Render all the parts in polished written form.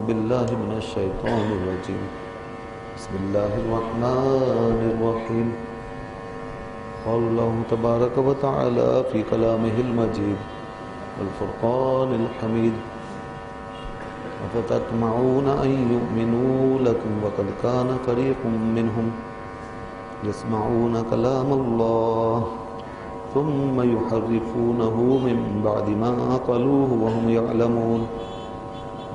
بالله من الشيطان الرجيم بسم الله الرحمن الرحيم قال الله تبارك وتعالى في كلامه المجيد والفرقان الحميد أفتطمعون أن يؤمنوا لكم وقد كان فريق منهم يسمعون كلام الله ثم يحرفونه من بعد ما عقلوه وهم يعلمون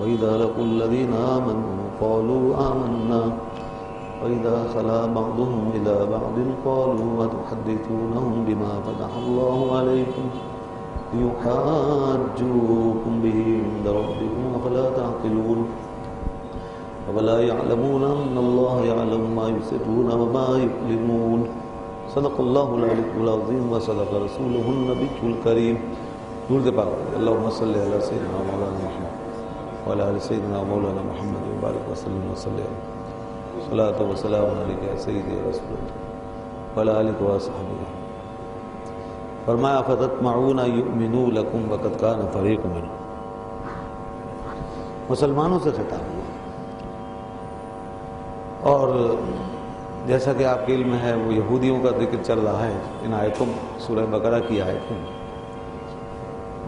وإذا لقوا الذين آمنوا قالوا آمنا وإذا خلا بعضهم إلى بعض قالوا أتحدثونهم بما فتح الله عليكم ليحاجوكم به عند ربكم أفلا تعقلون أفلا يعلمون أن الله يعلم ما يسرون وما يعلنون صدق الله العلي العظيم وصدق رسوله النبي الكريم درود پاک اللهم صل على سيدنا مولانا محمد وعلى آل سيدنا مولانا محمد وبارك وسلم وسلم صلاة وسلام عليك يا سيدي يا رسول الله وعلى آلك وصحبه فرمایا فتطمعون یؤمنوا لکم وقد کان فریق منهم مسلمانوں سے خطاب ہوا اور جیسا کہ آپ کے علم ہے وہ یہودیوں کا ذکر چل رہا ہے ان آیتوں سورہ بقرہ کی آیتیں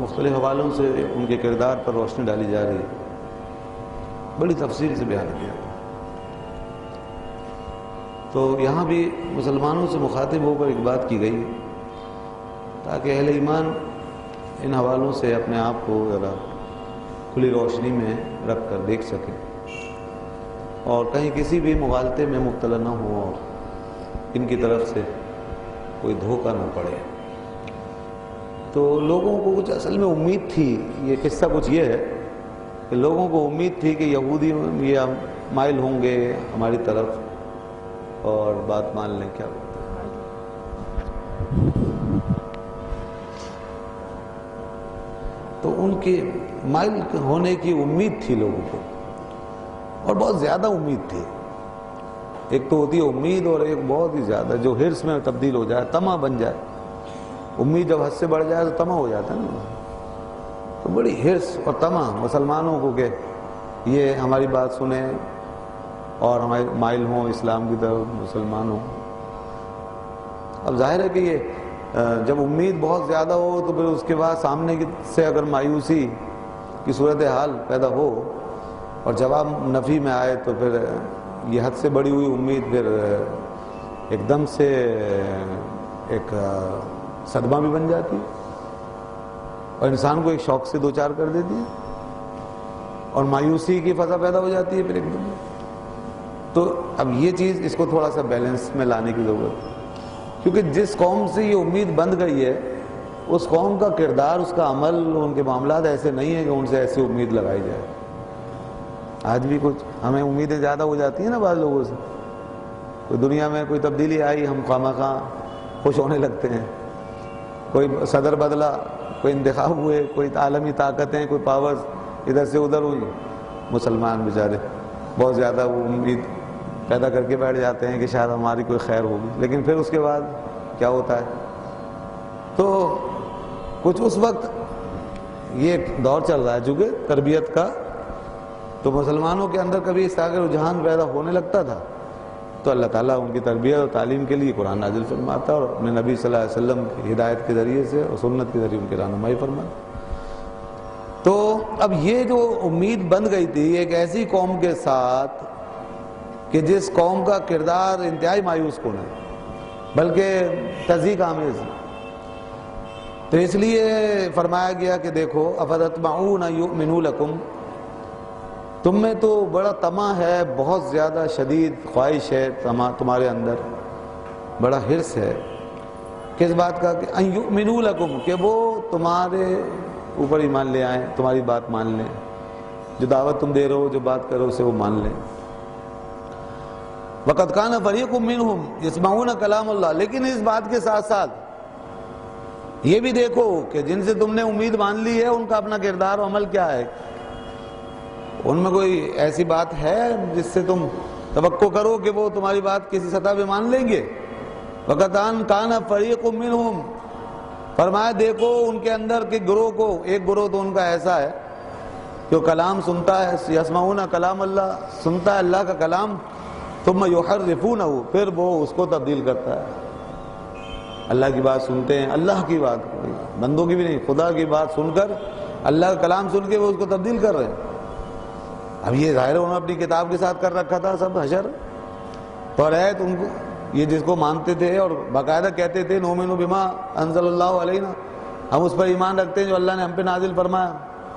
مختلف حوالوں سے ان کے کردار پر روشنی ڈالی جا رہی ہے بڑی تفصیل سے بیان کیا تو یہاں بھی مسلمانوں سے مخاطب ہو کر ایک بات کی گئی تاکہ اہل ایمان ان حوالوں سے اپنے آپ کو ذرا کھلی روشنی میں رکھ کر دیکھ سکیں اور کہیں کسی بھی مغالطے میں مبتلا نہ ہو اور ان کی طرف سے کوئی دھوکہ نہ پڑے تو لوگوں کو کچھ اصل میں امید تھی یہ قصہ کچھ یہ ہے کہ لوگوں کو امید تھی کہ یہودی یہ مائل ہوں گے ہماری طرف اور بات مان لیں کیا بولتے ہیں تو ان کے مائل ہونے کی امید تھی لوگوں کو اور بہت زیادہ امید تھی ایک تو ہوتی ہے امید اور ایک بہت ہی زیادہ جو حرص میں تبدیل ہو جائے طمع بن جائے امید جب حد سے بڑھ جائے تو طمع ہو جاتا ہے نا تو بڑی حرص اور طمع مسلمانوں کو کہ یہ ہماری بات سنیں اور ہمارے مائل ہوں اسلام کی طرف مسلمان ہوں اب ظاہر ہے کہ یہ جب امید بہت زیادہ ہو تو پھر اس کے بعد سامنے سے اگر مایوسی کی صورتحال پیدا ہو اور جواب نفی میں آئے تو پھر یہ حد سے بڑی ہوئی امید پھر ایک دم سے ایک صدمہ بھی بن جاتی ہے اور انسان کو ایک شوق سے دوچار کر دیتی ہے اور مایوسی کی فضا پیدا ہو جاتی ہے پھر ایک دم تو اب یہ چیز اس کو تھوڑا سا بیلنس میں لانے کی ضرورت ہے کیونکہ جس قوم سے یہ امید بند گئی ہے اس قوم کا کردار اس کا عمل ان کے معاملات ایسے نہیں ہیں کہ ان سے ایسی امید لگائی جائے آج بھی کچھ ہمیں امیدیں زیادہ ہو جاتی ہیں نا بعض لوگوں سے کوئی دنیا میں کوئی تبدیلی آئی ہم خواہ خواہ خوش ہونے لگتے ہیں کوئی صدر بدلا کوئی انتخاب ہوئے کوئی عالمی طاقتیں کوئی پاورز ادھر سے ادھر ہوئی مسلمان بیچارے بہت زیادہ وہ امید پیدا کر کے بیٹھ جاتے ہیں کہ شاید ہماری کوئی خیر ہوگی لیکن پھر اس کے بعد کیا ہوتا ہے تو کچھ اس وقت یہ دور چل رہا ہے چونکہ تربیت کا تو مسلمانوں کے اندر کبھی اس طرح کا رجحان پیدا ہونے لگتا تھا تو اللہ تعالیٰ ان کی تربیت اور تعلیم کے لیے قرآن نازل فرماتا اور اپنے نبی صلی اللہ علیہ وسلم کی ہدایت کے ذریعے سے اور سنت کے ذریعے ان کی رہنمائی فرماتا تو اب یہ جو امید بند گئی تھی ایک ایسی قوم کے ساتھ کہ جس قوم کا کردار انتہائی مایوس کن ہے بلکہ تضحیک آمیز ہے تو اس لیے فرمایا گیا کہ دیکھو افتطمعون یؤمنوا لکم تم میں تو بڑا طمع ہے بہت زیادہ شدید خواہش ہے تمہارے اندر بڑا حرص ہے کس بات کا کہ ان یؤمنوا لکم کہ وہ تمہارے اوپر ایمان لے آئیں تمہاری بات مان لیں جو دعوت تم دے رہے ہو جو بات کرو اسے وہ مان لیں وقد کان فریق منہم یسمعون کلام اللہ لیکن اس بات کے ساتھ ساتھ یہ بھی دیکھو کہ جن سے تم نے امید مان لی ہے ان کا اپنا کردار و عمل کیا ہے ان میں کوئی ایسی بات ہے جس سے تم توقع کرو کہ وہ تمہاری بات کسی سطح پہ مان لیں گے وقد کان فریق منہم فرمایا دیکھو ان کے اندر کے گروہ کو ایک گروہ تو ان کا ایسا ہے جو کلام سنتا ہے، یسمعون کلام اللہ، سنتا ہے اللہ کا کلام، ثم یحرفونہ، پھر وہ اس کو تبدیل کرتا ہے۔ اللہ کی بات سنتے ہیں، اللہ کی بات، بندوں کی بھی نہیں، خدا کی بات سن کر، اللہ کا کلام سن کے وہ اس کو تبدیل کر رہے ہیں۔ اب یہ ظاہر انہوں نے اپنی کتاب کے ساتھ کر رکھا تھا سب حشر، توریت ان کو، یہ جس کو مانتے تھے اور باقاعدہ کہتے تھے نؤمن بما انزل اللہ علینا، ہم اس پر ایمان رکھتے ہیں جو اللہ نے ہم پہ نازل فرمایا،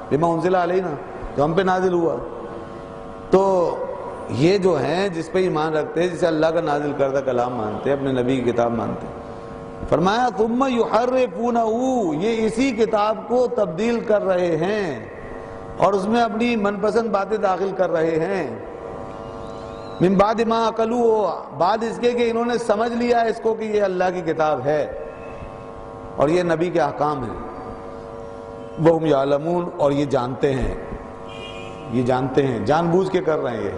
بما انزل علینا، جو ہم پہ نازل ہوا۔ تو یہ جو ہیں جس پہ ایمان رکھتے ہیں، جسے اللہ کا نازل کردہ کلام مانتے ہیں، اپنے نبی کی کتاب مانتے ہیں، فرمایا ثم یحرفونہ، یہ اسی کتاب کو تبدیل کر رہے ہیں اور اس میں اپنی من پسند باتیں داخل کر رہے ہیں، من بعد ما عقلوہ، بعد اس کے کہ انہوں نے سمجھ لیا اس کو کہ یہ اللہ کی کتاب ہے اور یہ نبی کے احکام ہیں، وہم یعلمون، اور یہ جانتے ہیں، یہ جانتے ہیں، جان بوجھ کے کر رہے ہیں یہ،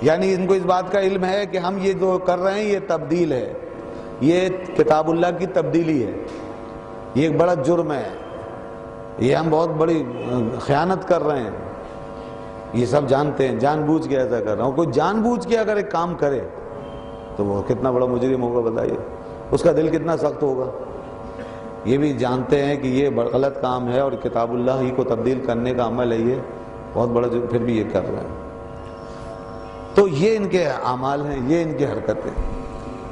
یعنی ان کو اس بات کا علم ہے کہ ہم یہ جو کر رہے ہیں یہ تبدیل ہے، یہ کتاب اللہ کی تبدیلی ہے، یہ ایک بڑا جرم ہے، یہ ہم بہت بڑی خیانت کر رہے ہیں، یہ سب جانتے ہیں، جان بوجھ کے ایسا کر رہے ہیں۔ کوئی جان بوجھ کے اگر ایک کام کرے تو وہ کتنا بڑا مجرم ہوگا بتائیے، اس کا دل کتنا سخت ہوگا۔ یہ بھی جانتے ہیں کہ یہ غلط کام ہے اور کتاب اللہ ہی کو تبدیل کرنے کا عمل ہے، یہ بہت بڑا جرم، پھر بھی یہ کر رہے ہیں۔ تو یہ ان کے اعمال ہیں، یہ ان کی حرکتیں۔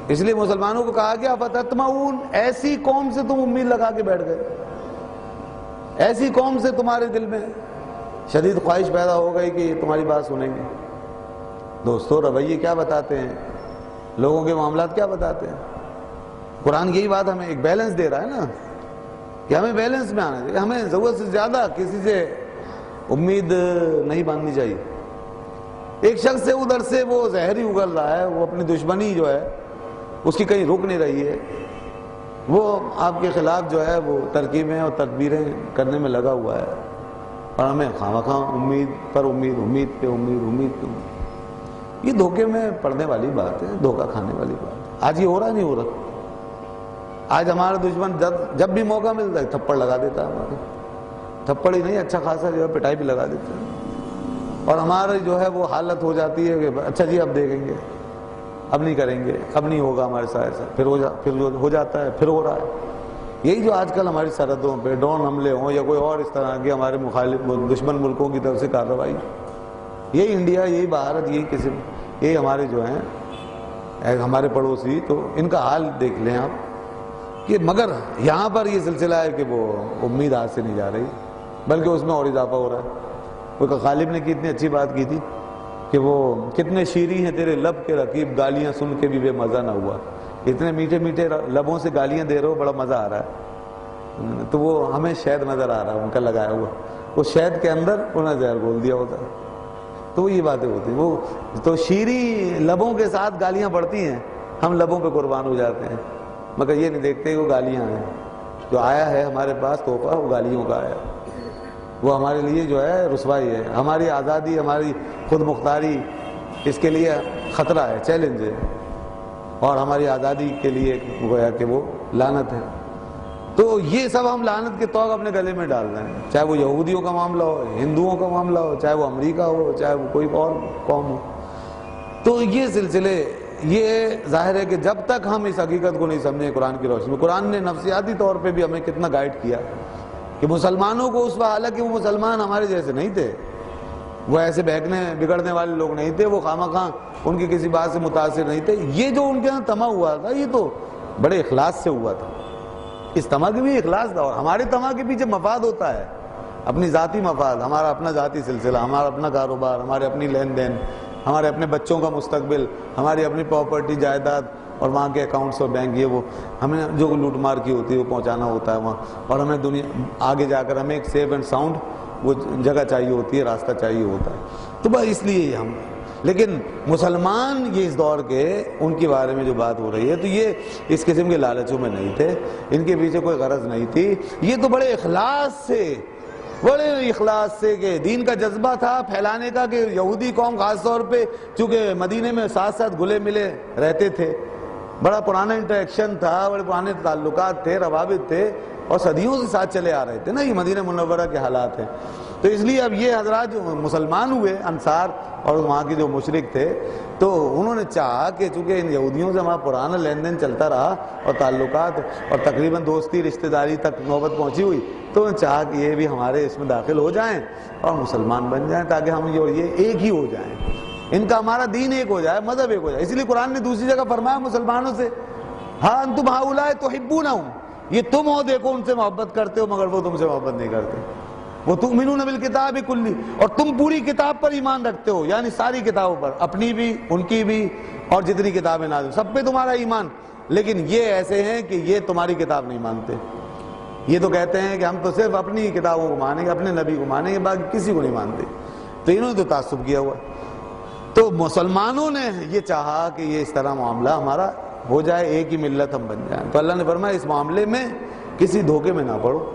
اس لیے مسلمانوں کو کہا گیا فتطمعون، ایسی قوم سے تم امید لگا کے بیٹھ گئے، ایسی قوم سے تمہارے دل میں شدید خواہش پیدا ہو گئی کہ یہ تمہاری بات سنیں گے۔ دوستو رویے کیا بتاتے ہیں، لوگوں کے معاملات کیا بتاتے ہیں؟ قرآن یہی بات ہمیں ایک بیلنس دے رہا ہے نا، کہ ہمیں بیلنس میں آنا چاہیے، ہمیں ضرورت سے زیادہ کسی سے امید نہیں باندھنی چاہیے۔ ایک شخص سے ادھر سے وہ زہر ہی اگل رہا ہے، وہ اپنی دشمنی جو ہے اس کی کہیں رک نہیں رہی ہے، وہ آپ کے خلاف جو ہے وہ ترکیبیں اور تدبیریں کرنے میں لگا ہوا ہے، اور ہمیں خواہ امید پر امید، امید پہ امید، امید پہ امید، یہ دھوکے میں پڑنے والی بات ہے، دھوکہ کھانے والی بات ہے۔ آج یہ ہو رہا نہیں ہو رہا؟ آج ہمارا دشمن جب بھی موقع ملتا ہے تھپڑ لگا دیتا ہے، ہمارے تھپڑ ہی نہیں، اچھا خاصا جو ہے پٹائی بھی لگا دیتا ہے، اور ہماری جو ہے وہ حالت ہو جاتی ہے کہ اچھا جی اب دیکھیں گے، اب نہیں کریں گے، اب نہیں ہوگا ہمارے ساتھ ایسا، پھر ہو جاتا ہے، پھر ہو رہا ہے۔ یہی جو آج کل ہماری سرحدوں پہ ڈرون حملے ہوں یا کوئی اور اس طرح کے ہمارے مخالف دشمن ملکوں کی طرف سے کارروائی، یہی انڈیا، یہی بھارت، یہی قسم، یہی ہمارے جو ہیں ہمارے پڑوسی، تو ان کا حال دیکھ لیں آپ کہ مگر یہاں پر یہ سلسلہ ہے کہ وہ امید ہاتھ سے نہیں جا رہی، بلکہ اس میں اور اضافہ ہو رہا ہے۔ کوئی غالب نے کتنی اچھی بات کی تھی کہ وہ کتنے شیریں ہیں تیرے لب کے رقیب، گالیاں سن کے بھی بے مزہ نہ ہوا، اتنے میٹھے میٹھے لبوں سے گالیاں دے رہے ہو، بڑا مزہ آ رہا ہے۔ تو وہ ہمیں شہد نظر آ رہا ہے ان کا لگایا ہوا، وہ شہد کے اندر انہوں نے زہر گھول دیا ہوتا ہے۔ تو یہ باتیں ہوتی ہیں، وہ تو شیریں لبوں کے ساتھ گالیاں پڑتی ہیں، ہم لبوں پہ قربان ہو جاتے ہیں، مگر یہ نہیں دیکھتے کہ وہ گالیاں ہیں، جو آیا ہے ہمارے پاس تحفہ وہ گالیوں کا آیا، وہ ہمارے لیے جو ہے رسوائی ہے، ہماری آزادی، ہماری خود مختاری، اس کے لیے خطرہ ہے، چیلنج ہے، اور ہماری آزادی کے لیے گویا کہ وہ لعنت ہے۔ تو یہ سب ہم لعنت کے توغ اپنے گلے میں ڈال رہے ہیں، چاہے وہ یہودیوں کا معاملہ ہو، ہندوؤں کا معاملہ ہو، چاہے وہ امریکہ ہو، چاہے وہ کوئی اور قوم ہو۔ تو یہ سلسلے، یہ ظاہر ہے کہ جب تک ہم اس حقیقت کو نہیں سمجھیں قرآن کی روشنی میں، قرآن نے نفسیاتی طور پہ بھی ہمیں کتنا گائیڈ کیا کہ مسلمانوں کو اس وقت، حالانکہ وہ مسلمان ہمارے جیسے نہیں تھے، وہ ایسے بہکنے بگڑنے والے لوگ نہیں تھے، وہ خواہ ان کی کسی بات سے متاثر نہیں تھے، یہ جو ان کے یہاں طمع ہوا تھا یہ تو بڑے اخلاص سے ہوا تھا، اس طمع کے بھی اخلاص تھا، اور ہمارے طمع کے پیچھے مفاد ہوتا ہے، اپنی ذاتی مفاد، ہمارا اپنا ذاتی سلسلہ، ہمارا اپنا کاروبار، ہمارے اپنی لین دین، ہمارے اپنے بچوں کا مستقبل، ہماری اپنی پراپرٹی، جائیداد اور وہاں کے اکاؤنٹس اور بینک، یہ وہ ہمیں جو لوٹ مار کی ہوتی ہے وہ پہنچانا ہوتا ہے وہاں، اور ہمیں دنیا آگے جا کر ہمیں ایک سیف اینڈ ساؤنڈ وہ جگہ چاہیے ہوتی ہے، راستہ چاہیے ہوتا ہے، تو بس اس لیے ہم، لیکن مسلمان یہ اس دور کے ان کے بارے میں جو بات ہو رہی ہے تو یہ اس قسم کے لالچوں میں نہیں تھے، ان کے پیچھے کوئی غرض نہیں تھی، یہ تو بڑے اخلاص سے کہ دین کا جذبہ تھا پھیلانے کا، کہ یہودی قوم خاص طور پہ چونکہ مدینے میں ساتھ ساتھ گلے ملے رہتے تھے، بڑا پرانا انٹریکشن تھا، بڑے پرانے تعلقات تھے، روابط تھے، اور صدیوں سے ساتھ چلے آ رہے تھے نا، یہ مدینہ منورہ کے حالات ہیں، تو اس لیے اب یہ حضرات جو مسلمان ہوئے انصار اور وہاں کے جو مشرک تھے، تو انہوں نے چاہا کہ چونکہ ان یہودیوں سے ہمارا پرانا لین دین چلتا رہا اور تعلقات اور تقریباً دوستی رشتہ داری تک نوبت پہنچی ہوئی، تو انہوں نے چاہا کہ یہ بھی ہمارے اس میں داخل ہو جائیں اور مسلمان بن جائیں، تاکہ ہم یہ ایک ہی ہو جائیں، ان کا ہمارا دین ایک ہو جائے، مذہب ایک ہو جائے۔ اس لیے قرآن نے دوسری جگہ فرمایا مسلمانوں سے، ہاں انتم ہؤلاء تحبونہم، یہ تم ہو دیکھو ان سے محبت کرتے ہو مگر وہ تم سے محبت نہیں کرتے، وہ تؤمنون بالکتاب کلی، اور تم پوری کتاب پر ایمان رکھتے ہو، یعنی ساری کتابوں پر، اپنی بھی ان کی بھی اور جتنی کتابیں نازل سب پہ تمہارا ایمان، لیکن یہ ایسے ہیں کہ یہ تمہاری کتاب نہیں مانتے، یہ تو کہتے ہیں کہ ہم تو صرف اپنی کتابوں کو مانیں گے، اپنے نبی کو مانیں گے، باقی کسی کو نہیں مانتے، تو انہوں نے تو تعصب کیا ہوا۔ تو مسلمانوں نے یہ چاہا کہ یہ اس طرح معاملہ ہمارا ہو جائے، ایک ہی ملت ہم بن جائیں، تو اللہ نے فرمایا اس معاملے میں کسی دھوکے میں نہ پڑو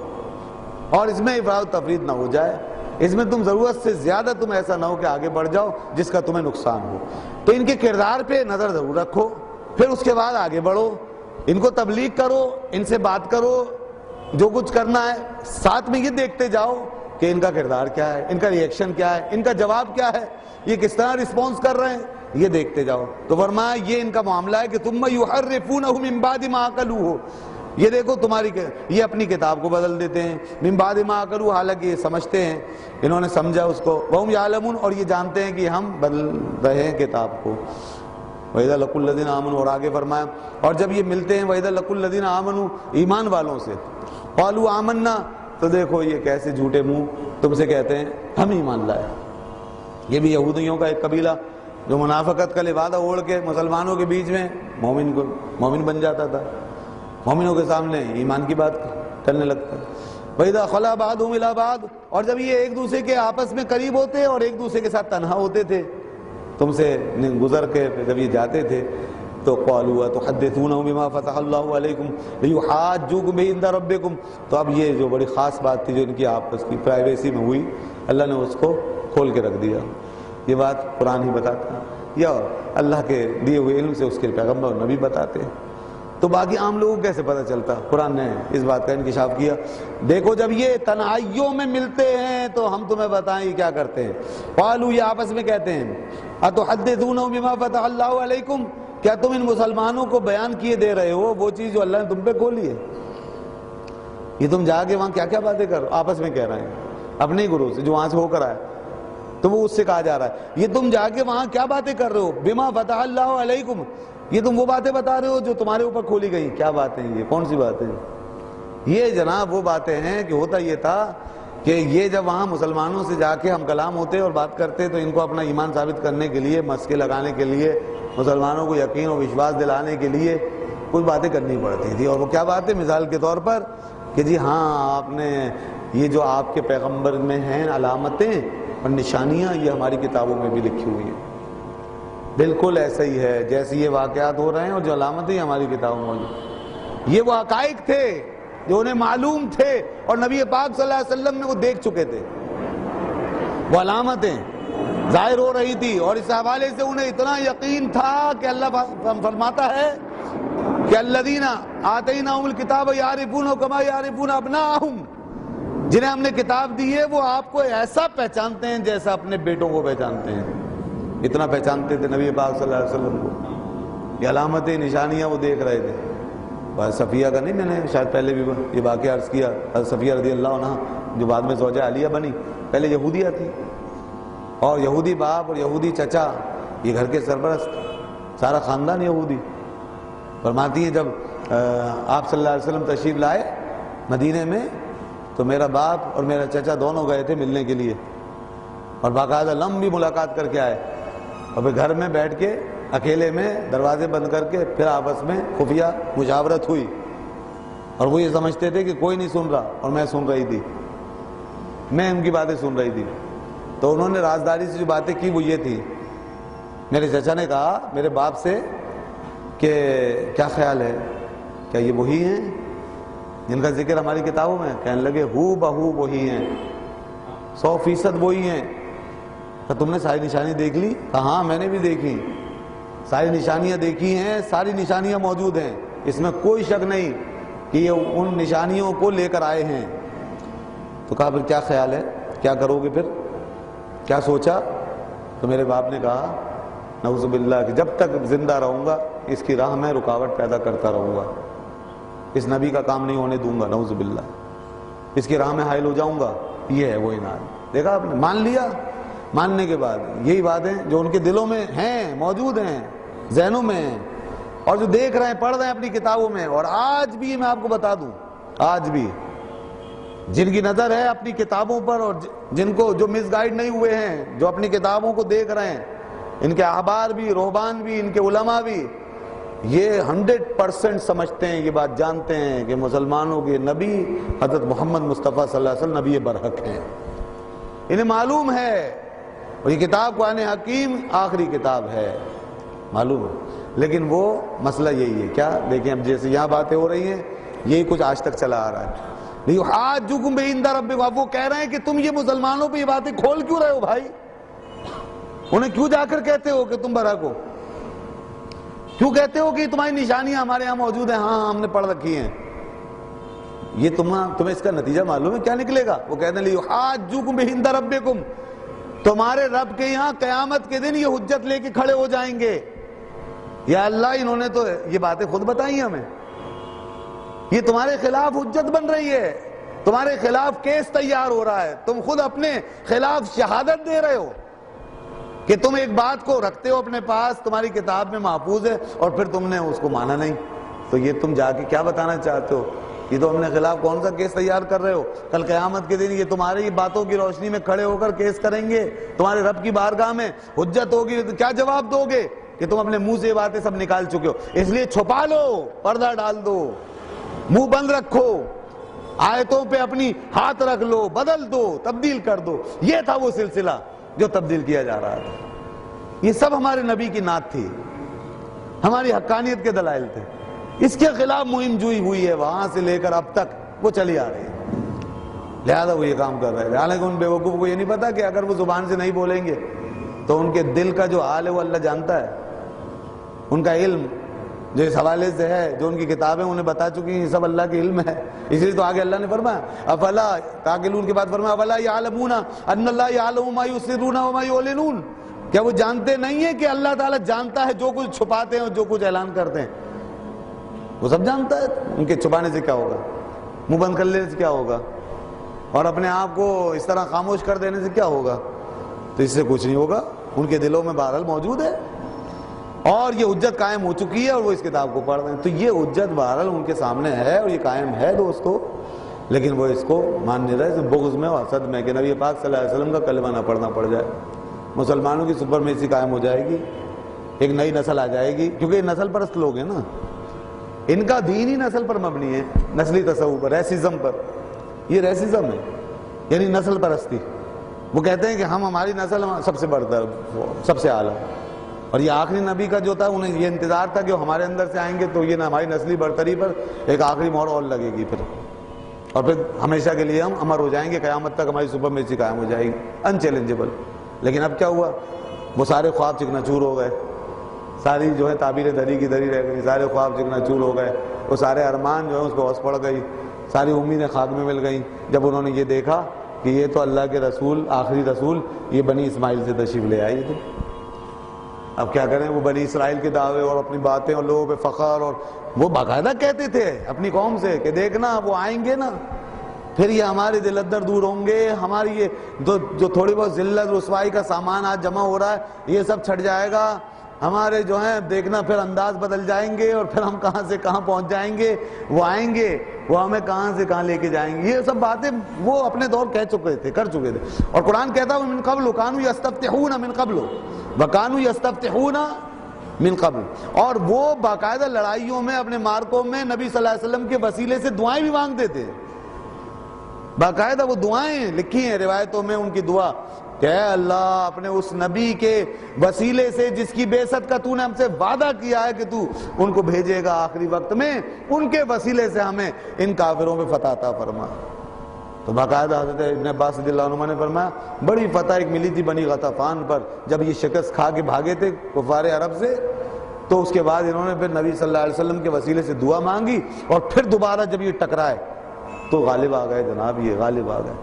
اور اس میں افراط و تفریط نہ ہو جائے، اس میں تم ضرورت سے زیادہ تم ایسا نہ ہو کہ آگے بڑھ جاؤ جس کا تمہیں نقصان ہو۔ تو ان کے کردار پہ نظر ضرور رکھو، پھر اس کے بعد آگے بڑھو، ان کو تبلیغ کرو، ان سے بات کرو، جو کچھ کرنا ہے، ساتھ میں یہ دیکھتے جاؤ کہ ان کا کردار کیا ہے، ان کا ری ایکشن کیا ہے، ان کا جواب کیا ہے، یہ کس طرح رسپونس کر رہے ہیں، یہ دیکھتے جاؤ۔ تو فرمایا یہ ان کا معاملہ ہے کہ ثم یحرفونہ من بعد ما عقلوہ، یہ دیکھو تمہاری یہ اپنی کتاب کو بدل دیتے ہیں، من بعد ما عقلوہ، حالانکہ یہ سمجھتے ہیں، انہوں نے سمجھا اس کو، وہم یعلمون، اور یہ جانتے ہیں کہ ہم بدل رہے ہیں کتاب کو۔ وَإِذَا لَقُوا الَّذِينَ آمَنُوا، اور آگے فرمایا اور جب یہ ملتے ہیں وَإِذَا لَقُوا الَّذِينَ آمَنُوا، ایمان والوں سے، قَالُوا آمَنَّا، تو دیکھو یہ کیسے جھوٹے منہ تم سے کہتے ہیں ہم ایمان لائے۔ یہ بھی یہودیوں کا ایک قبیلہ جو منافقت کا لبادہ اوڑھ کے مسلمانوں کے بیچ میں مومن بن جاتا تھا، مومنوں کے سامنے ایمان کی بات کرنے لگتا۔ وَإِذَا خَلَا بَعْضُهُمْ إِلَىٰ بَعْضٍ، اور جب یہ ایک دوسرے کے آپس میں قریب ہوتے اور ایک دوسرے کے ساتھ تنہا ہوتے تھے، تم سے گزر کے جب یہ جاتے تھے تو قَالُوا أَتُحَدِّثُونَهُم بِمَا فَتَحَ اللَّهُ عَلَيْكُمْ لِيُحَاجُّوكُم بِهِ عِندَ رَبِّكُمْ، تو اب یہ جو بڑی خاص بات تھی جو ان کی آپس کی پرائیویسی میں ہوئی، اللہ نے اس کو کھول کے رکھ دیا۔ یہ بات قرآن ہی بتاتا ہے یا اللہ کے دیے ہوئے علم سے اس کے پیغمبر اور نبی بتاتے ہیں، تو باقی عام لوگوں کو کیسے پتہ چلتا؟ قرآن نے اس بات کا انکشاف کیا۔ دیکھو جب یہ تنہائیوں میں ملتے ہیں تو ہم تمہیں بتائیں یہ کیا کرتے ہیں، قالوا، یہ آپس میں کہتے ہیں، اتحدثونہم بما فتح اللہ علیکم، کیا تم ان مسلمانوں کو بیان کیے دے رہے ہو وہ چیز جو اللہ نے تم پہ کھولی ہے؟ یہ تم جا کے وہاں کیا کیا باتیں کرو، آپس میں کہہ رہے ہیں اپنے ہی گروہ سے جو وہاں سے ہو کر آئے، تو وہ اس سے کہا جا رہا ہے یہ تم جا کے وہاں کیا باتیں کر رہے ہو، بما فتح اللہ علیکم، یہ تم وہ باتیں بتا رہے ہو جو تمہارے اوپر کھولی گئی۔ کیا باتیں یہ کون سی باتیں؟ یہ جناب وہ باتیں ہیں کہ ہوتا یہ تھا کہ یہ جب وہاں مسلمانوں سے جا کے ہم کلام ہوتے اور بات کرتے تو ان کو اپنا ایمان ثابت کرنے کے لیے، مسکے لگانے کے لیے، مسلمانوں کو یقین و وشواس دلانے کے لیے کچھ باتیں کرنی پڑتی تھی۔ اور وہ کیا باتیں؟ مثال کے طور پر کہ جی ہاں آپ نے یہ جو آپ کے پیغمبر میں ہیں علامتیں اور نشانیاں، یہ ہماری کتابوں میں بھی لکھی ہوئی ہیں، بالکل ایسا ہی ہے جیسے یہ واقعات ہو رہے ہیں اور جو علامتیں ہماری کتابوں میں موجود۔ یہ وہ حقائق تھے جو انہیں معلوم تھے اور نبی پاک صلی اللہ علیہ وسلم نے وہ دیکھ چکے تھے، وہ علامتیں ظاہر ہو رہی تھی، اور اس حوالے سے انہیں اتنا یقین تھا کہ اللہ فرماتا ہے کہ الذین آتیناہم الکتاب یعرفونہ کما یعرفون ابناءہم، جنہیں ہم نے کتاب دی ہے وہ آپ کو ایسا پہچانتے ہیں جیسا اپنے بیٹوں کو پہچانتے ہیں۔ اتنا پہچانتے تھے نبی پاک صلی اللہ علیہ وسلم کو، یہ علامتیں نشانیاں وہ دیکھ رہے تھے۔ حضرت صفیہ کا نہیں، میں نے شاید پہلے بھی یہ واقعہ عرض کیا، حضرت صفیہ رضی اللہ عنہ جو بعد میں زوجہ عالیہ بنی، پہلے یہودیہ تھی، اور یہودی باپ اور یہودی چچا، یہ گھر کے سرپرست، سارا خاندان یہودی۔ فرماتی ہیں جب آپ صلی اللہ علیہ وسلم تشریف لائے مدینے میں تو میرا باپ اور میرا چچا دونوں گئے تھے ملنے کے لیے، اور باقاعدہ لمبی ملاقات کر کے آئے، اور پھر گھر میں بیٹھ کے اکیلے میں دروازے بند کر کے پھر آپس میں خفیہ مشاورت ہوئی، اور وہ یہ سمجھتے تھے کہ کوئی نہیں سن رہا اور میں سن رہی تھی، میں ان کی باتیں سن رہی تھی۔ تو انہوں نے رازداری سے جو باتیں کی وہ یہ تھی، میرے چچا نے کہا میرے باپ سے کہ کیا خیال ہے، کیا یہ وہی ہیں جن کا ذکر ہماری کتابوں میں؟ کہنے لگے ہو بہو وہی ہیں، 100% وہی ہیں۔ کہ تم نے ساری نشانی دیکھ لی؟ کہا ہاں میں نے بھی دیکھی، ساری نشانیاں دیکھی ہیں، ساری نشانیاں موجود ہیں، اس میں کوئی شک نہیں کہ یہ ان نشانیوں کو لے کر آئے ہیں۔ تو کہا پھر کیا خیال ہے، کیا کرو گے پھر؟ کیا سوچا؟ تو میرے باپ نے کہا نعوذ باللہ کہ جب تک زندہ رہوں گا اس کی راہ میں رکاوٹ پیدا کرتا رہوں گا، اس نبی کا کام نہیں ہونے دوں گا، نعوذ باللہ اس کی راہ میں حائل ہو جاؤں گا۔ یہ ہے وہ عناد۔ دیکھا آپ نے، مان لیا۔ ماننے کے بعد یہی باتیں جو ان کے دلوں میں ہیں، موجود ہیں، ذہنوں میں ہیں، اور جو دیکھ رہے ہیں، پڑھ رہے ہیں اپنی کتابوں میں، اور آج بھی میں آپ کو بتا دوں، آج بھی جن کی نظر ہے اپنی کتابوں پر، اور جن کو جو مس گائیڈ نہیں ہوئے ہیں، جو اپنی کتابوں کو دیکھ رہے ہیں، ان کے احبار بھی، رہبان بھی، ان کے علماء بھی، یہ 100% سمجھتے ہیں، یہ بات جانتے ہیں کہ مسلمانوں کے نبی حضرت محمد مصطفیٰ صلی اللہ علیہ وسلم نبی برحق ہیں۔ انہیں معلوم ہے، اور یہ کتاب قرآن حکیم آخری کتاب ہے، معلوم ہے۔ لیکن وہ مسئلہ یہی ہے، کیا دیکھیں اب جیسے یہاں باتیں ہو رہی ہیں، یہی کچھ آج تک چلا آ رہا ہے۔ حاجکم بہ عند ربکم، اب وہ کہہ رہے ہیں کہ تم یہ مسلمانوں پہ یہ باتیں کھول کیوں رہے ہو بھائی؟ انہیں کیوں جا کر کہتے ہو کہ تم برحق ہو؟ کیوں کہتے ہو کہ تمہاری نشانیاں ہمارے ہاں موجود ہیں؟ ہاں ہم نے پڑھ رکھی ہیں۔ یہ تمہیں اس کا نتیجہ معلوم ہے کیا نکلے گا؟ وہ کہتے ہیں حاجکم بہ عند ربکم، تمہارے رب کے یہاں قیامت کے دن یہ حجت لے کے کھڑے ہو جائیں گے، یا اللہ انہوں نے تو یہ باتیں خود بتائی ہمیں، یہ تمہارے خلاف حجت بن رہی ہے، تمہارے خلاف کیس تیار ہو رہا ہے، تم خود اپنے خلاف شہادت دے رہے ہو کہ تم ایک بات کو رکھتے ہو اپنے پاس، تمہاری کتاب میں محفوظ ہے، اور پھر تم نے اس کو مانا نہیں۔ تو یہ تم جا کے کیا بتانا چاہتے ہو؟ یہ تو اپنے خلاف کون سا کیس تیار کر رہے ہو؟ کل قیامت کے دن یہ تمہاری باتوں کی روشنی میں کھڑے ہو کر کیس کریں گے تمہارے رب کی بارگاہ میں، حجت ہوگی، تو کیا جواب دو گے کہ تم اپنے منہ سے یہ باتیں سب نکال چکے ہو؟ اس لیے چھپا لو، پردہ ڈال دو، منہ بند رکھو، آیتوں پہ اپنی ہاتھ رکھ لو، بدل دو، تبدیل کر دو۔ یہ تھا وہ سلسلہ جو تبدیل کیا جا رہا تھا۔ یہ سب ہمارے نبی کی نعت تھی، ہماری حقانیت کے دلائل تھے۔ اس کے خلاف مہم جوئی ہوئی ہے، وہاں سے لے کر اب تک وہ چلی آ رہی ہے، لہذا وہ یہ کام کر رہے ہیں۔ حالانکہ ان بیوقوفوں کو یہ نہیں پتا کہ اگر وہ زبان سے نہیں بولیں گے تو ان کے دل کا جو حال ہے وہ اللہ جانتا ہے۔ ان کا علم جو اس حوالے سے ہے، جو ان کی کتابیں انہیں بتا چکی ہیں، یہ سب اللہ کے علم ہے۔ اس لیے تو آگے اللہ نے فرمایا افلا تعقلون کے بعد فرمایا افلا یعلمون ان اللہ یعلم ما یسرون وما یعلنون، کیا وہ جانتے نہیں ہیں کہ اللہ تعالیٰ جانتا ہے جو کچھ چھپاتے ہیں اور جو کچھ اعلان کرتے ہیں؟ وہ سب جانتا ہے۔ ان کے چھپانے سے کیا ہوگا؟ منہ بند کر لینے سے کیا ہوگا؟ اور اپنے آپ کو اس طرح خاموش کر دینے سے کیا ہوگا؟ تو اس سے کچھ نہیں ہوگا، ان کے دلوں میں بہرحال موجود ہے، اور یہ حجت قائم ہو چکی ہے، اور وہ اس کتاب کو پڑھ رہے ہیں۔ تو یہ حجت بہرحال ان کے سامنے ہے اور یہ قائم ہے دوستو، لیکن وہ اس کو مان نہیں رہے، بغض میں اور حسد میں کہ نبی پاک صلی اللہ علیہ وسلم کا کلمہ نہ پڑھنا پڑ جائے، مسلمانوں کی سپرمیسی قائم ہو جائے گی، ایک نئی نسل آ جائے گی، کیونکہ یہ نسل پرست لوگ ہیں نا، ان کا دین ہی نسل پر مبنی ہے، نسلی تصوف پر، ریسزم پر۔ یہ ریسزم ہے، یعنی نسل پرستی۔ وہ کہتے ہیں کہ ہماری نسل سب سے برتر، سب سے اعلیٰ، اور یہ آخری نبی کا جو تھا انہیں یہ انتظار تھا کہ وہ ہمارے اندر سے آئیں گے تو یہ ہماری نسلی برتری پر ایک آخری مہر اور لگے گی پھر، اور پھر ہمیشہ کے لیے ہم امر ہو جائیں گے، قیامت تک ہماری سپرمیسی قائم ہو جائے گی، انچیلنجیبل۔ لیکن اب کیا ہوا؟ وہ سارے خواب چکنا چور ہو گئے، ساری جو ہے تعبیریں دری کی دری رہ گئی، سارے خواب چکنا چور ہو گئے، وہ سارے ارمان جو ہے اس پہ اوس پڑ گئی، ساری امیدیں خاک میں مل گئیں جب انہوں نے یہ دیکھا کہ یہ تو اللہ کے رسول، آخری رسول، یہ بنی اسماعیل سے تشریف لے آئی تھی۔ اب کیا کریں؟ وہ بنی اسرائیل کے دعوے اور اپنی باتیں اور لوگوں پہ فخر، اور وہ باقاعدہ کہتے تھے اپنی قوم سے کہ دیکھنا وہ آئیں گے نا، پھر یہ ہمارے دل اندر دور ہوں گے، ہماری یہ جو تھوڑی بہت ذلت رسوائی کا سامان آج جمع ہو رہا ہے یہ سب چھٹ جائے گا، ہمارے جو ہیں دیکھنا پھر انداز بدل جائیں گے، اور پھر ہم کہاں سے کہاں پہنچ جائیں گے، وہ آئیں گے، وہ ہمیں کہاں سے کہاں لے کے جائیں گے۔ یہ سب باتیں وہ اپنے دور کہہ چکے تھے، کر چکے تھے، اور قرآن کہتا ہے من قبل کانوا یستفتحون من قبل وکانوا یستفتحون من قبل، اور وہ باقاعدہ لڑائیوں میں، اپنے مارکوں میں نبی صلی اللہ علیہ وسلم کے وسیلے سے دعائیں بھی مانگتے تھے، باقاعدہ وہ دعائیں لکھی ہیں روایتوں میں، ان کی دعا کہ اے اللہ اپنے اس نبی کے وسیلے سے جس کی بعثت کا تو نے ہم سے وعدہ کیا ہے کہ تو ان کو بھیجے گا آخری وقت میں، ان کے وسیلے سے ہمیں ان کافروں پہ فتح عطا فرما۔ تو باقاعدہ حضرت ابن عباس رضی اللہ عنہ نے فرمایا بڑی فتح ایک ملی تھی بنی غطفان پر، جب یہ شکست کھا کے بھاگے تھے کفار عرب سے، تو اس کے بعد انہوں نے پھر نبی صلی اللہ علیہ وسلم کے وسیلے سے دعا مانگی، اور پھر دوبارہ جب یہ ٹکرائے تو غالب آ گئے جناب، یہ غالب آ گئے۔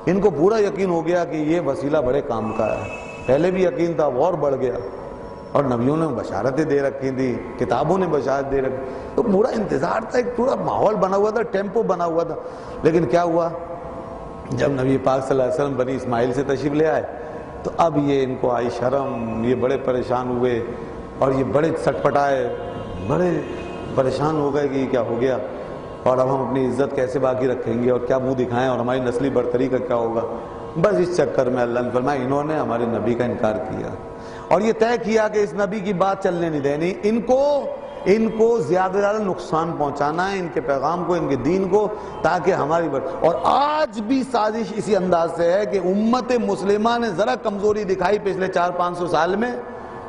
ان کو پورا یقین ہو گیا کہ یہ وسیلہ بڑے کام کا ہے. پہلے بھی یقین تھا، وہ اور بڑھ گیا، اور نبیوں نے بشارتیں دے رکھی تھی، کتابوں نے بشارت دے رکھی، تو پورا انتظار تھا، ایک پورا ماحول بنا ہوا تھا، ٹیمپو بنا ہوا تھا. لیکن کیا ہوا، جب نبی پاک صلی اللہ علیہ وسلم بنی اسماعیل سے تشریف لے آئے تو اب یہ ان کو آئی شرم، یہ بڑے پریشان ہوئے اور یہ بڑے سٹپٹائے، بڑے پریشان ہو گئے کہ یہ کیا ہو گیا، اور اب ہم اپنی عزت کیسے باقی رکھیں گے اور کیا منہ دکھائیں، اور ہماری نسلی برتری کا کیا ہوگا. بس اس چکر میں اللہ نے فرمایا انہوں نے ہمارے نبی کا انکار کیا اور یہ طے کیا کہ اس نبی کی بات چلنے نہیں دینی، ان کو زیادہ زیادہ نقصان پہنچانا ہے، ان کے پیغام کو، ان کے دین کو، تاکہ ہماری اور آج بھی سازش اسی انداز سے ہے کہ امت مسلمہ نے ذرا کمزوری دکھائی پچھلے 400-500 سال میں،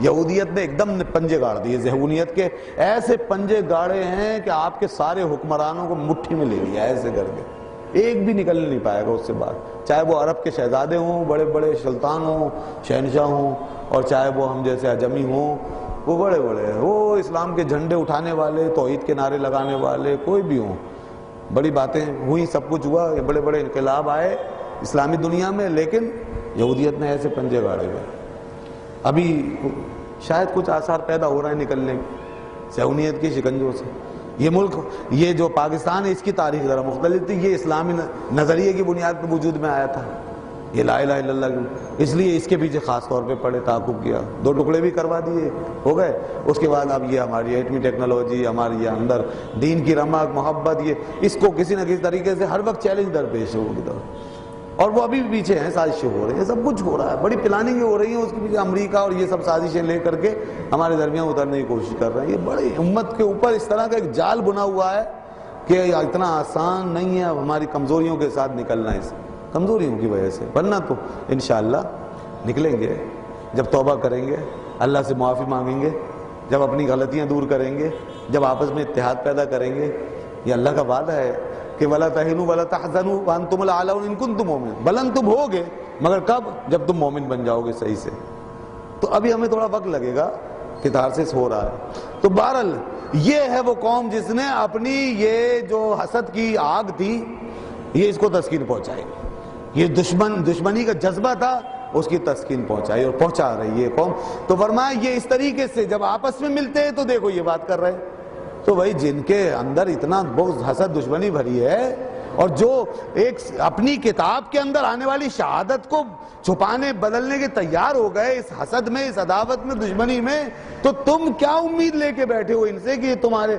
یہودیت نے ایک دم پنجے گاڑ دیے، ذہونیت کے ایسے پنجے گاڑے ہیں کہ آپ کے سارے حکمرانوں کو مٹھی میں لے لیا ایسے کر کے، ایک بھی نکل نہیں پائے گا اس سے بعد، چاہے وہ عرب کے شہزادے ہوں، بڑے بڑے سلطان ہوں، شہنشاہ ہوں، اور چاہے وہ ہم جیسے عجمی ہوں، وہ بڑے بڑے وہ اسلام کے جھنڈے اٹھانے والے، توحید کے نعرے لگانے والے، کوئی بھی ہوں. بڑی باتیں ہوئی، سب کچھ ہوا، یہ بڑے بڑے انقلاب آئے اسلامی دنیا میں، لیکن یہودیت نے ایسے پنجے گاڑے ہوئے. ابھی شاید کچھ آثار پیدا ہو رہے ہیں نکلنے صہیونیت کی شکنجوں سے. یہ ملک، یہ جو پاکستان ہے، اس کی تاریخ ذرا مختلف تھی، یہ اسلامی نظریے کی بنیاد پر وجود میں آیا تھا، یہ لا الہ الا اللہ، اس لیے اس کے پیچھے خاص طور پہ پڑے، تعاقب کیا، 2 ٹکڑے بھی کروا دیے، ہو گئے. اس کے بعد اب یہ ہماری ایٹمی ٹیکنالوجی، ہماری یہ اندر دین کی رمق محبت، یہ اس کو کسی نہ کسی طریقے سے ہر وقت چیلنج درپیش ہو گیا، اور وہ ابھی بھی پیچھے ہیں، سازشیں ہو رہی ہیں، سب کچھ ہو رہا ہے، بڑی پلاننگ ہو رہی ہیں، اس کے پیچھے امریکہ اور یہ سب سازشیں لے کر کے ہمارے درمیان اترنے کی کوشش کر رہے ہیں. یہ بڑی امت کے اوپر اس طرح کا ایک جال بنا ہوا ہے کہ اتنا آسان نہیں ہے اب ہماری کمزوریوں کے ساتھ نکلنا، اس کمزوریوں کی وجہ سے، ورنہ تو انشاءاللہ نکلیں گے جب توبہ کریں گے، اللہ سے معافی مانگیں گے، جب اپنی غلطیاں دور کریں گے، جب آپس میں اتحاد پیدا کریں گے. یہ اللہ کا وعدہ ہے کہ وَلَا تَهِنُوا وَلَا تَحْزَنُوا وَأَنْتُمُ الْأَعْلَوْنَ إِن كُنتُم مُؤْمِنِينَ، بلند تم ہوگے مگر کب، جب تم مومن بن جاؤ گے صحیح سے. تو ابھی ہمیں تھوڑا وقت لگے گا، کتارسس ہو رہا ہے. تو بہرحال یہ ہے وہ قوم جس نے اپنی یہ جو حسد کی آگ تھی، یہ اس کو تسکین پہنچائی، یہ دشمنی کا جذبہ تھا، اس کی تسکین پہنچائی اور پہنچا رہی ہے قوم. تو فرمایا یہ اس طریقے سے جب آپس میں ملتے ہیں تو دیکھو یہ بات کر رہے ہیں. تو بھائی جن کے اندر اتنا بغض حسد دشمنی بھری ہے، اور جو ایک اپنی کتاب کے اندر آنے والی شہادت کو چھپانے بدلنے کے تیار ہو گئے اس حسد میں، اس عداوت میں، دشمنی میں، تو تم کیا امید لے کے بیٹھے ہو ان سے کہ یہ تمہارے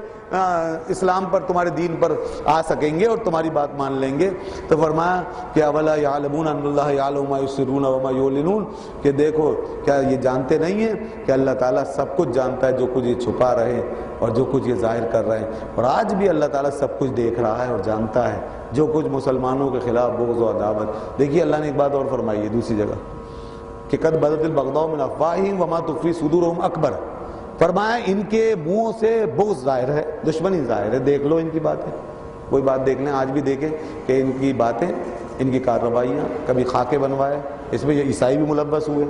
اسلام پر، تمہارے دین پر آ سکیں گے اور تمہاری بات مان لیں گے. تو فرمایا کہ اولا یعلمون ان اللہ یعلم ما یسرون وما یعلنون، کہ دیکھو کیا یہ جانتے نہیں ہیں کہ اللہ تعالیٰ سب کچھ جانتا ہے، جو کچھ یہ چھپا رہے اور جو کچھ یہ ظاہر کر رہے ہیں. اور آج بھی اللہ تعالیٰ سب کچھ دیکھ رہا ہے اور جانتا ہے جو کچھ مسلمانوں کے خلاف بغض و عداوت. دیکھیے اللہ نے ایک بات اور فرمائی ہے دوسری جگہ کہ قد بدت البغضاء من افواہہم وما تخفی صدورہم اکبر. فرمایا ان کے منہوں سے بغض ظاہر ہے، دشمنی ظاہر ہے، دیکھ لو ان کی باتیں، کوئی بات دیکھ لیں، آج بھی دیکھیں کہ ان کی باتیں، ان کی کارروائیاں، کبھی خاکے بنوائے، اس میں یہ عیسائی بھی ملبس ہوئے،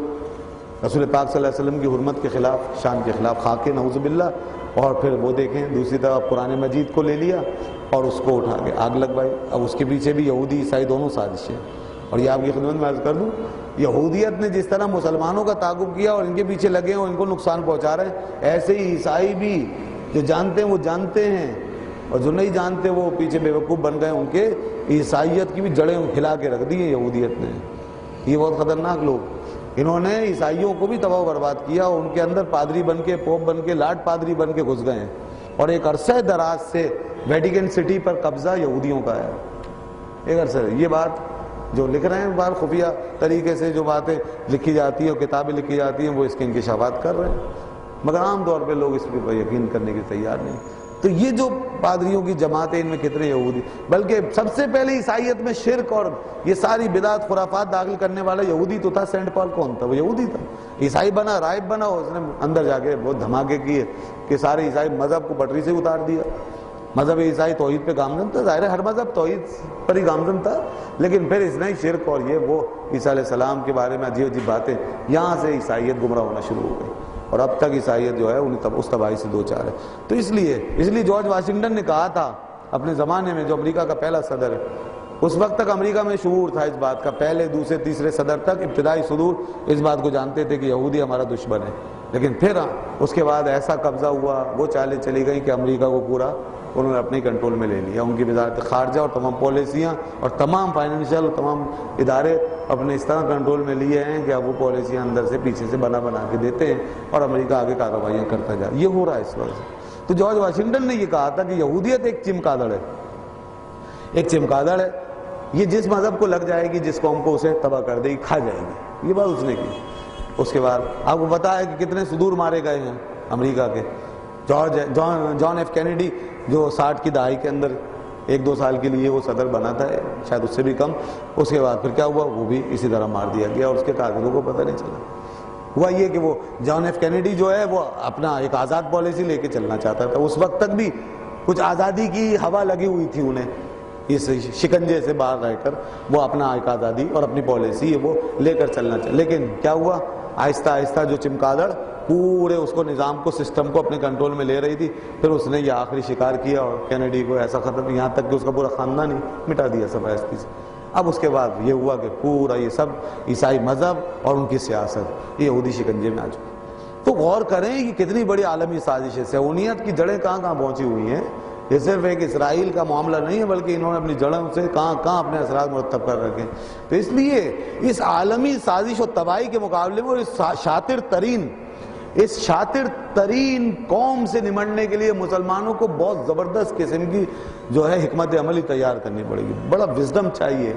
رسول پاک صلی اللہ علیہ وسلم کی حرمت کے خلاف، شان کے خلاف خاکے، نعوذ باللہ. اور پھر وہ دیکھیں دوسری طرف قرآن مجید کو لے لیا اور اس کو اٹھا کے آگ لگوائی. اب اس کے پیچھے بھی یہودی عیسائی دونوں سازشیں. اور یہ آپ کی خدمت میں عرض کر دوں، یہودیت نے جس طرح مسلمانوں کا تعاقب کیا اور ان کے پیچھے لگے ہیں اور ان کو نقصان پہنچا رہے ہیں، ایسے ہی عیسائی بھی جو جانتے ہیں وہ جانتے ہیں، اور جو نہیں جانتے وہ پیچھے بے وقوف بن گئے. ان کے عیسائیت کی بھی جڑیں ہلا کے رکھ دی ہیں یہودیت نے. یہ بہت خطرناک لوگ، انہوں نے عیسائیوں کو بھی تباہ و برباد کیا، اور ان کے اندر پادری بن کے، پوپ بن کے، لاٹ پادری بن کے گھس گئے ہیں. اور ایک عرصہ دراز سے ویٹیکن سٹی پر قبضہ یہودیوں کا ہے، ایک عرصہ. یہ بات جو لکھ رہے ہیں بار خفیہ طریقے سے جو باتیں لکھی جاتی ہیں اور کتابیں لکھی جاتی ہیں وہ اس کے انکشافات کر رہے ہیں، مگر عام طور پہ لوگ اس پہ یقین کرنے کے تیار نہیں. تو یہ جو پادریوں کی جماعتیں، ان میں کتنے یہودی، بلکہ سب سے پہلے عیسائیت میں شرک اور یہ ساری بدعت خرافات داخل کرنے والا یہودی تو تھا. سینٹ پال کون تھا؟ وہ یہودی تھا. عیسائی بنا، راہب بنا، اس نے اندر جا کے بہت دھماکے کیے کہ سارے عیسائی مذہب کو پٹری سے اتار دیا. مذہب عیسائی توحید پہ گامزن تھا، ظاہر ہے ہر مذہب توحید پر ہی گامزن تھا، لیکن پھر اس نے شرک اور یہ وہ عیسیٰ علیہ السلام کے بارے میں عجیب عجیب باتیں، یہاں سے عیسائیت گمراہ ہونا شروع ہو گئی. اور اب تک عیسائیت جو ہے اس تباہی سے دو چار ہے. تو اس لیے جارج واشنگٹن نے کہا تھا اپنے زمانے میں، جو امریکہ کا پہلا صدر ہے، اس وقت تک امریکہ میں شعور تھا اس بات کا، پہلے دوسرے تیسرے صدر تک ابتدائی صدور اس بات کو جانتے تھے کہ یہودی ہمارا دشمن ہے، لیکن پھر اس کے بعد ایسا قبضہ ہوا، وہ چالیں چلی گئی کہ امریکہ کو پورا انہوں نے اپنے کنٹرول میں لے لیا۔ ان کی وزارت خارجہ اور تمام پالیسیاں اور تمام فائنینشیل تمام ادارے اپنے اس طرح کنٹرول میں لیے ہیں کہ اب وہ پالیسیاں اندر سے پیچھے سے بنا کے دیتے ہیں اور امریکہ آگے کارروائیاں کرتا جا رہا ہے۔ یہ ہو رہا ہے اس وقت۔ تو جارج واشنگٹن نے یہ کہا تھا کہ یہودیت ایک چمگادڑ ہے، ایک چمگادڑ ہے، یہ جس مذہب کو لگ جائے گی، جس قوم کو اسے تباہ کر دے گی، کھا جائے گی۔ یہ بات اس نے کی۔ اس کے بعد آپ کو پتا ہے کہ کتنے صدور مارے گئے ہیں امریکہ کے۔ جان ایف کینیڈی جو 60 کی دہائی کے اندر 1-2 سال کے لیے وہ صدر بنا تھا، شاید اس سے بھی کم، اس کے بعد پھر کیا ہوا، وہ بھی اسی طرح مار دیا گیا اور اس کے قاتلوں کو پتہ نہیں چلا۔ ہوا یہ کہ وہ جان ایف کینیڈی جو ہے وہ اپنا ایک آزاد پالیسی لے کے چلنا چاہتا تھا، اس وقت تک بھی کچھ آزادی کی ہوا لگی ہوئی تھی انہیں، اس شکنجے سے باہر رہ کر وہ اپنا ایک آزادی اور اپنی پالیسی ہے وہ لے کر چلنا چاہتا، لیکن کیا ہوا، آہستہ آہستہ جو چمگادڑ پورے اس کو نظام کو سسٹم کو اپنے کنٹرول میں لے رہی تھی، پھر اس نے یہ آخری شکار کیا اور کینیڈی کو ایسا ختم، یہاں تک کہ اس کا پورا خاندان ہی مٹا دیا سب ایستی سے۔ اب اس کے بعد یہ ہوا کہ پورا یہ سب عیسائی مذہب اور ان کی سیاست یہ یہودی شکنجے میں آ چکی۔ تو غور کریں یہ کتنی بڑی عالمی سازش ہے، صہیونیت کی جڑیں کہاں کہاں پہنچی ہوئی ہیں۔ یہ صرف ایک اسرائیل کا معاملہ نہیں ہے، بلکہ انہوں نے اپنی جڑوں سے کہاں کہاں اپنے اثرات مرتب کر رکھے ہیں۔ تو اس لیے اس عالمی سازش و تباہی کے مقابلے میں اس شاطر ترین قوم سے نمٹنے کے لیے مسلمانوں کو بہت زبردست قسم کی جو ہے حکمت عملی تیار کرنی پڑے گی، بڑا وزڈم چاہیے،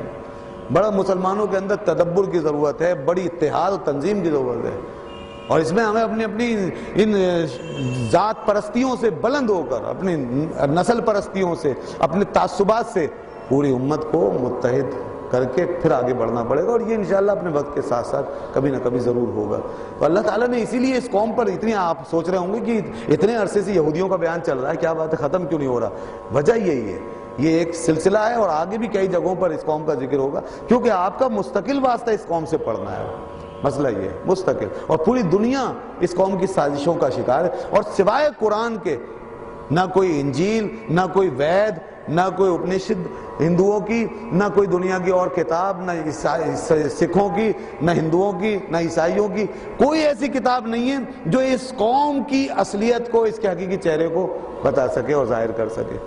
بڑا مسلمانوں کے اندر تدبر کی ضرورت ہے، بڑی اتحاد و تنظیم کی ضرورت ہے، اور اس میں ہمیں اپنی ان ذات پرستیوں سے بلند ہو کر، اپنی نسل پرستیوں سے، اپنے تعصبات سے پوری امت کو متحد کر کے پھر آگے بڑھنا پڑے گا، اور یہ انشاءاللہ اپنے وقت کے ساتھ ساتھ کبھی نہ کبھی ضرور ہوگا۔ تو اللہ تعالیٰ نے اسی لیے اس قوم پر اتنی، آپ سوچ رہے ہوں گے کہ اتنے عرصے سے یہودیوں کا بیان چل رہا ہے، کیا بات ہے، ختم کیوں نہیں ہو رہا؟ وجہ یہی ہے، یہ ایک سلسلہ ہے اور آگے بھی کئی جگہوں پر اس قوم کا ذکر ہوگا، کیونکہ آپ کا مستقل واسطہ اس قوم سے پڑھنا ہے۔ مسئلہ یہ ہے مستقل، اور پوری دنیا اس قوم کی سازشوں کا شکار ہے، اور سوائے قرآن کے نہ کوئی انجیل، نہ کوئی وید، نہ کوئی اپنشد ہندوؤں کی، نہ کوئی دنیا کی اور کتاب، نہ سکھوں کی، نہ ہندوؤں کی، نہ عیسائیوں کی، کوئی ایسی کتاب نہیں ہے جو اس قوم کی اصلیت کو، اس کے حقیقی چہرے کو بتا سکے اور ظاہر کر سکے،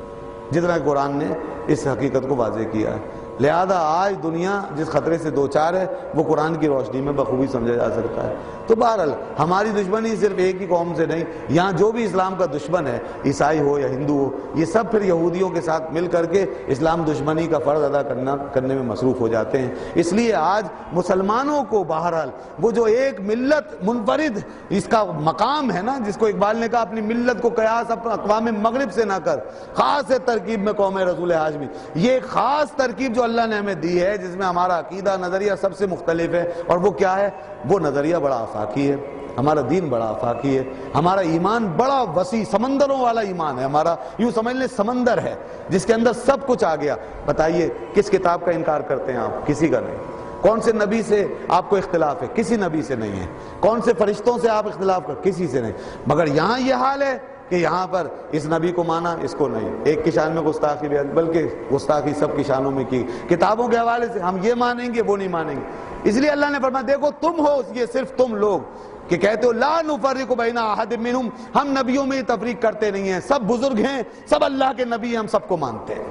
جتنا قرآن نے اس حقیقت کو واضح کیا ہے۔ لہذا آج دنیا جس خطرے سے دوچار ہے وہ قرآن کی روشنی میں بخوبی سمجھا جا سکتا ہے۔ تو بہرحال ہماری دشمنی صرف ایک ہی قوم سے نہیں، یہاں جو بھی اسلام کا دشمن ہے، عیسائی ہو یا ہندو ہو، یہ سب پھر یہودیوں کے ساتھ مل کر کے اسلام دشمنی کا فرض ادا کرنے میں مصروف ہو جاتے ہیں۔ اس لیے آج مسلمانوں کو بہرحال وہ جو ایک ملت منفرد اس کا مقام ہے نا، جس کو اقبال نے کہا اپنی ملت کو قیاس اقوام مغرب سے نہ کر، خاص ہے ترکیب میں قوم رسول ہاشمی۔ یہ ایک خاص ترکیب جو اللہ نے ہمیں دی ہے، جس میں ہمارا عقیدہ نظریہ سب سے مختلف ہے، اور وہ کیا ہے؟ وہ نظریہ بڑا آفاقی ہے، ہمارا دین بڑا آفاقی ہے، ہمارا ایمان بڑا وسیع سمندروں والا ایمان ہے، ہمارا یوں سمجھ لیں سمندر ہے جس کے اندر سب کچھ آ گیا۔ بتائیے کس کتاب کا انکار کرتے ہیں آپ؟ کسی کا نہیں۔ کون سے نبی سے آپ کو اختلاف ہے؟ کسی نبی سے نہیں ہے۔ کون سے فرشتوں سے آپ اختلاف کر؟ کسی سے نہیں۔ مگر یہاں یہ حال ہے کہ یہاں پر اس نبی کو مانا، اس کو نہیں، ایک کی شان میں گستاخی بیان، بلکہ گستاخی سب کی شانوں میں کی، کتابوں کے حوالے سے ہم یہ مانیں گے وہ نہیں مانیں گے۔ اس لیے اللہ نے فرمایا دیکھو تم ہو، یہ صرف تم لوگ کہ کہتے ہو لا نفرق بین احد منہم، ہم نبیوں میں تفریق کرتے نہیں ہیں، سب بزرگ ہیں، سب اللہ کے نبی، ہم سب کو مانتے ہیں۔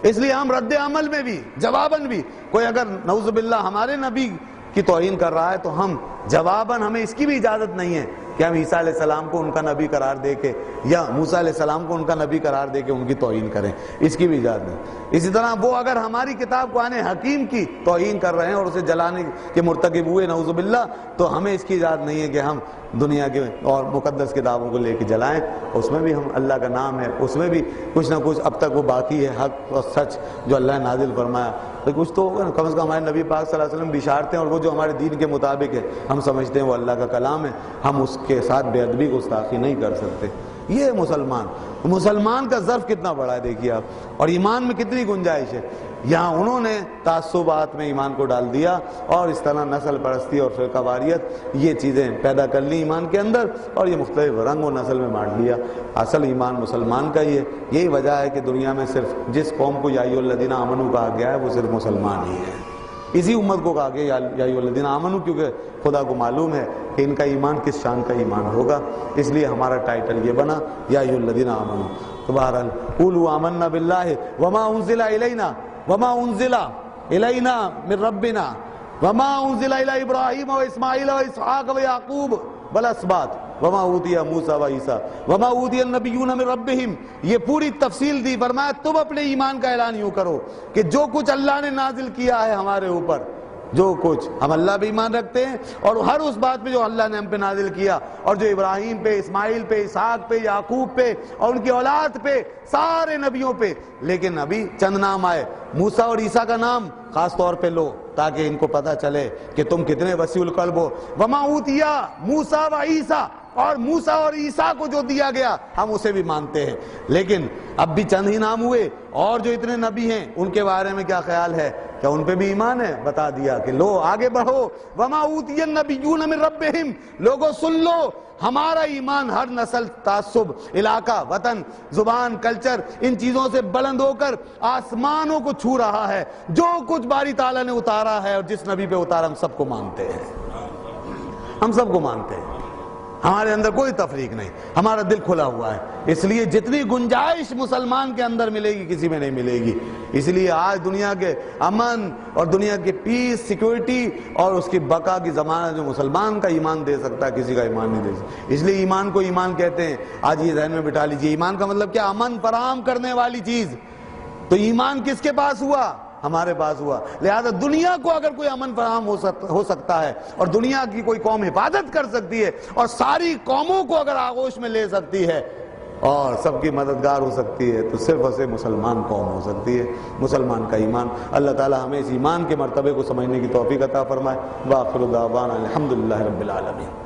اس لیے ہم رد عمل میں بھی، جواباً بھی، کوئی اگر نعوذ باللہ ہمارے نبی کی توہین کر رہا ہے تو ہم جواباً، ہمیں اس کی بھی اجازت نہیں ہے کہ ہم عیسیٰ علیہ السلام کو ان کا نبی قرار دے کے یا موسیٰ علیہ السلام کو ان کا نبی قرار دے کے ان کی توہین کریں، اس کی بھی اجازت نہیں۔ اسی طرح وہ اگر ہماری کتاب قرآن حکیم کی توہین کر رہے ہیں اور اسے جلانے کے مرتکب ہوئے نعوذ باللہ، تو ہمیں اس کی اجازت نہیں ہے کہ ہم دنیا کے اور مقدس کتابوں کو لے کے جلائیں۔ اس میں بھی ہم اللہ کا نام ہے، اس میں بھی کچھ نہ کچھ اب تک وہ باقی ہے، حق اور سچ جو اللہ نے نازل فرمایا، تو کچھ تو ہوگا نا، کم از کم ہمارے نبی پاک صلی اللہ علیہ وسلم بشارتیں، اور وہ جو ہمارے دین کے مطابق ہے ہم سمجھتے ہیں وہ اللہ کا کلام ہے، ہم اس کے ساتھ بے ادبی گستاخی نہیں کر سکتے۔ یہ ہے مسلمان. مسلمان کا ظرف کتنا بڑا ہے دیکھیے آپ, اور ایمان میں کتنی گنجائش ہے. یہاں انہوں نے تعصبات میں ایمان کو ڈال دیا اور اس طرح نسل پرستی اور فرقہ واریت یہ چیزیں پیدا کر لی ایمان کے اندر, اور یہ مختلف رنگ و نسل میں بانٹ لیا. اصل ایمان مسلمان کا ہی ہے. یہی وجہ ہے کہ دنیا میں صرف جس قوم کو یا ایھا الذین آمنوا کہا گیا ہے وہ صرف مسلمان ہی ہے. اسی امت کو کہا گیا یا ایھا الذین آمنوا, کیونکہ خدا کو معلوم ہے کہ ان کا ایمان کس شان کا ایمان ہوگا, اس لیے ہمارا ٹائٹل یہ بنا یا ایھا الذین آمنوا. تو بہرحال قولوا آمنا باللہ وما انزل الینا وما انزل الینا من ربنا وما انزل الی ابراہیم و اسماعیل و اسحاق و یعقوب والاسباط وما اوتی موسیٰ و عیسیٰ وما اوتی النبیون من ربہم. یہ پوری تفصیل دی. فرمایا تم اپنے ایمان کا اعلان یوں کرو کہ جو کچھ اللہ نے نازل کیا ہے ہمارے اوپر, جو کچھ ہم اللہ پہ ایمان رکھتے ہیں, اور ہر اس بات پہ جو اللہ نے ہم پہ نازل کیا, اور جو ابراہیم پہ, اسماعیل پہ, اسحاق پہ, یعقوب پہ اور ان کی اولاد پہ, سارے نبیوں پہ. لیکن ابھی چند نام آئے, موسیٰ اور عیسیٰ کا نام خاص طور پہ لو تاکہ ان کو پتہ چلے کہ تم کتنے وسیع القلب ہو. وما اوتیا موسیٰ و عیسیٰ, اور موسیٰ اور عیسیٰ کو جو دیا گیا ہم اسے بھی مانتے ہیں. لیکن اب بھی چند ہی نام ہوئے, اور جو اتنے نبی ہیں ان کے بارے میں کیا خیال ہے, کیا ان پہ بھی ایمان ہے؟ بتا دیا کہ لو آگے بڑھو. وما اوتی النبیون من ربہم, لوگوں سن لو ہمارا ایمان ہر نسل, تعصب, علاقہ, وطن, زبان, کلچر, ان چیزوں سے بلند ہو کر آسمانوں کو چھو رہا ہے. جو کچھ باری تعالیٰ نے اتارا ہے اور جس نبی پہ اتارا ہم سب کو مانتے ہیں, ہم سب کو مانتے ہیں. ہمارے اندر کوئی تفریق نہیں, ہمارا دل کھلا ہوا ہے. اس لیے جتنی گنجائش مسلمان کے اندر ملے گی کسی میں نہیں ملے گی. اس لیے آج دنیا کے امن اور دنیا کی پیس, سیکورٹی اور اس کی بقا کی ضمانت جو مسلمان کا ایمان دے سکتا ہے کسی کا ایمان نہیں دے سکتا. اس لیے ایمان کو ایمان کہتے ہیں. آج یہ ذہن میں بٹھا لیجئے, ایمان کا مطلب کیا؟ امن فراہم کرنے والی چیز. تو ایمان کس کے پاس ہوا؟ ہمارے پاس ہوا. لہذا دنیا کو اگر کوئی امن فراہم ہو سکتا ہے, اور دنیا کی کوئی قوم حفاظت کر سکتی ہے, اور ساری قوموں کو اگر آغوش میں لے سکتی ہے اور سب کی مددگار ہو سکتی ہے, تو صرف اور صرف مسلمان قوم ہو سکتی ہے. مسلمان کا ایمان. اللہ تعالی ہمیں اس ایمان کے مرتبے کو سمجھنے کی توفیق عطا فرمائے. وآخر دعوانا الحمدللہ رب العالمین.